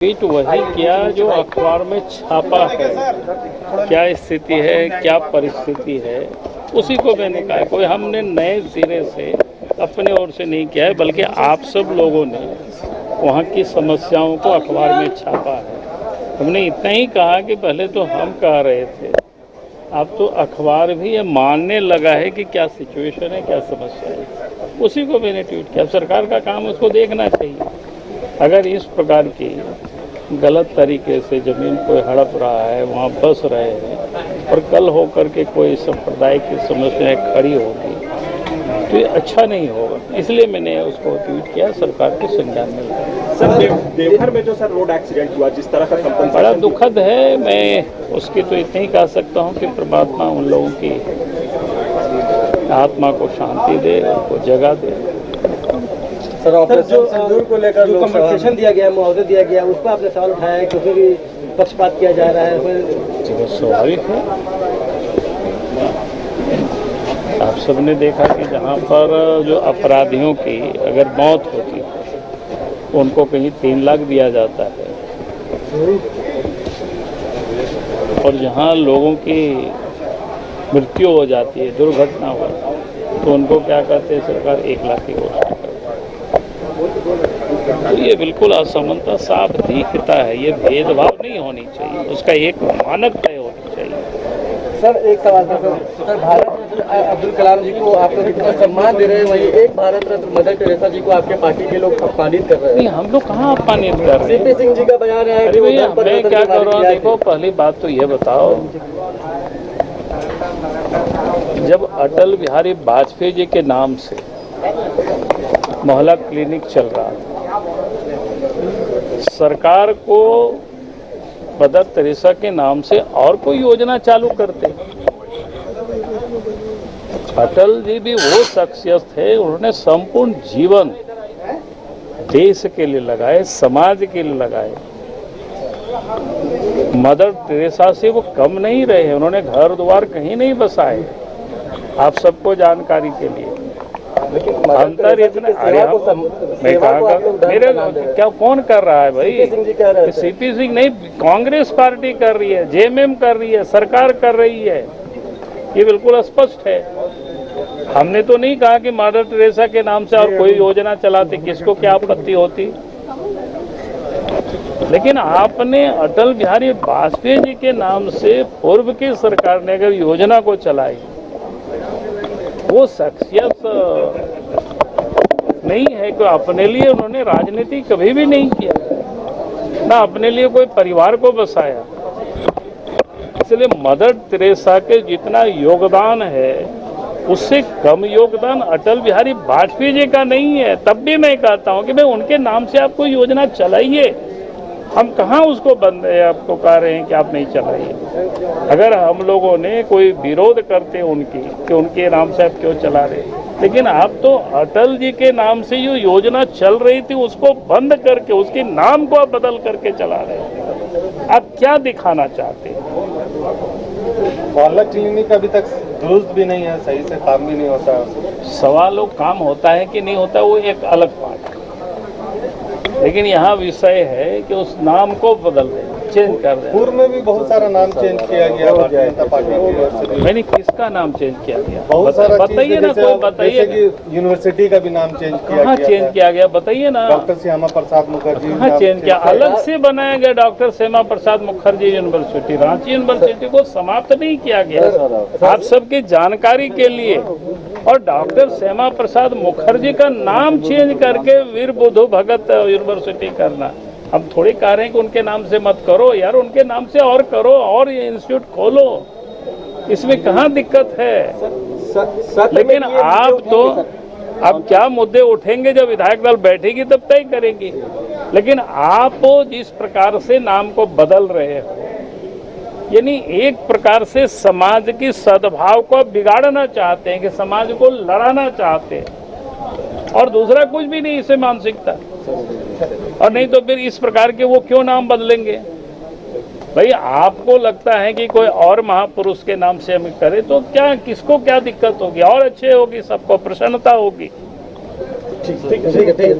Tweet वही किया जो अखबार में छापा है। क्या स्थिति है, क्या परिस्थिति है, उसी को मैंने कहा। कोई हमने नए सिरे से अपने ओर से नहीं किया है, बल्कि आप सब लोगों ने वहाँ की समस्याओं को अखबार में छापा है। हमने इतना ही कहा कि पहले तो हम कह रहे थे, अब तो अखबार भी ये मानने लगा है कि क्या सिचुएशन है, क्या समस्या है। उसी को मैंने ट्वीट किया। सरकार का काम उसको देखना चाहिए। अगर इस प्रकार की गलत तरीके से ज़मीन कोई हड़प रहा है, वहाँ बस रहे हैं, और कल होकर के कोई संप्रदाय की समस्याएं खड़ी होगी तो ये अच्छा नहीं होगा। इसलिए मैंने उसको ट्वीट किया, सरकार के संज्ञान में लाया। सर, देवघर में जो सर रोड एक्सीडेंट हुआ, जिस तरह का कंपनसेशन बड़ा दुखद है। मैं उसकी तो इतना ही कह सकता हूँ कि परमात्मा उन लोगों की आत्मा को शांति दे, उनको जगह दे। सर, ऑपरेशन सिंदूर को लेकर जो कंपनसेशन दिया गया, मुआवजा दिया गया, उस पर आपने सवाल उठाया है क्योंकि भी पक्षपात किया जा रहा है। स्वाभाविक है। आप सबने देखा कि जहाँ पर जो अपराधियों की अगर मौत होती है उनको कहीं 3 लाख दिया जाता है, और जहाँ लोगों की मृत्यु हो जाती है, दुर्घटना हो, तो उनको क्या कहते हैं, सरकार 1 लाख की घोषणा करती है। तो ये बिल्कुल असमानता साफ दिखता है। ये भेदभाव नहीं होनी चाहिए, उसका एक मानक तय होनी चाहिए। सर, एक सवाल था सर, भारत रत्न अब्दुल कलाम जी को आप लोग इतना सम्मान दे रहे हैं, वहीं एक भारत रत्न मदर टेरेसा जी को आपके पार्टी के लोग अपमानित कर रहे हैं। नहीं, हम लोग कहाँ अपमानित कर रहे हैं। सीपी सिंह जी का बयान है। अरे भैया, मैं क्या कर रहा हूँ, देखो, पहली बात तो ये बताओ, जब अटल बिहारी वाजपेयी जी के नाम से मोहल्ला क्लिनिक चल रहा था, सरकार को मदर टेरेसा के नाम से और कोई योजना चालू करते। अटल जी भी वो शख्सियत थे, उन्होंने संपूर्ण जीवन देश के लिए लगाए, समाज के लिए लगाए। मदर टेरेसा से वो कम नहीं रहे, उन्होंने घर द्वार कहीं नहीं बसाए। आप सबको जानकारी के लिए अंतर इतना। अरे मैं कहा, मेरे क्या कौन कर रहा है भाई? सीपी सिंह नहीं, कांग्रेस पार्टी कर रही है, जेएमएम कर रही है, सरकार कर रही है। ये बिल्कुल स्पष्ट है। हमने तो नहीं कहा कि मदर टेरेसा के नाम से और कोई योजना चलाते, किसको क्या आपत्ति होती। लेकिन आपने अटल बिहारी वाजपेयी जी के नाम से पूर्व की सरकार ने अगर योजना को चलाई, वो शख्सियत नहीं है कि अपने लिए उन्होंने राजनीति कभी भी नहीं किया, ना अपने लिए कोई परिवार को बसाया। इसलिए मदर टेरेसा के जितना योगदान है, उससे कम योगदान अटल बिहारी वाजपेयी जी का नहीं है। तब भी मैं कहता हूं कि भाई उनके नाम से आप कोई योजना चलाइए। हम कहाँ उसको बंद है, आपको कह रहे हैं कि आप नहीं चलाइए। अगर हम लोगों ने कोई विरोध करते उनकी कि उनके नाम से आप क्यों चला रहे, लेकिन आप तो अटल जी के नाम से जो योजना चल रही थी उसको बंद करके उसके नाम को आप बदल करके चला रहे हैं। आप क्या दिखाना चाहते हैं? मोहल्ला क्लिनिक अभी तक दुरुस्त भी नहीं है, सही से काम भी नहीं होता। सवालों काम होता है कि नहीं होता, वो एक अलग बात है। लेकिन यहाँ विषय है कि उस नाम को बदल दें, चेंज कर दें। पूर्व में भी बहुत सारा नाम चेंज किया गया, भारतीय जनता पार्टी। मैंने किसका नाम चेंज किया गया? बहुत सारा बताइए ना, कोई बताइए। यूनिवर्सिटी का भी नाम चेंज किया गया। चेंज किया गया, बताइए ना। डॉक्टर श्यामा प्रसाद मुखर्जी हाँ, चेंज किया, अलग से बनाया गया। Doctor Shyama Prasad Mukherjee university, Ranchi university को समाप्त नहीं किया गया। आप सबकी जानकारी के लिए। और डॉक्टर श्यामा प्रसाद मुखर्जी का नाम चेंज करके वीर बुद्धू भगत यूनिवर्सिटी करना, हम थोड़ी कह रहे हैं कि उनके नाम से मत करो यार, उनके नाम से और करो, और ये इंस्टीट्यूट खोलो, इसमें कहाँ दिक्कत है। लेकिन आप तो अब क्या मुद्दे उठेंगे, जब विधायक दल बैठेगी तब तय करेंगी। लेकिन आप जिस प्रकार से नाम को बदल रहे हो, यानी एक प्रकार से समाज की सद्भाव को बिगाड़ना चाहते हैं, कि समाज को लड़ाना चाहते हैं, और दूसरा कुछ भी नहीं इसे मानसिकता। और नहीं तो फिर इस प्रकार के वो क्यों नाम बदलेंगे? भाई आपको लगता है कि कोई और महापुरुष के नाम से हम करें तो क्या, किसको क्या दिक्कत होगी? और अच्छे होगी, सबको प्रसन्नता होगी। ठीक है।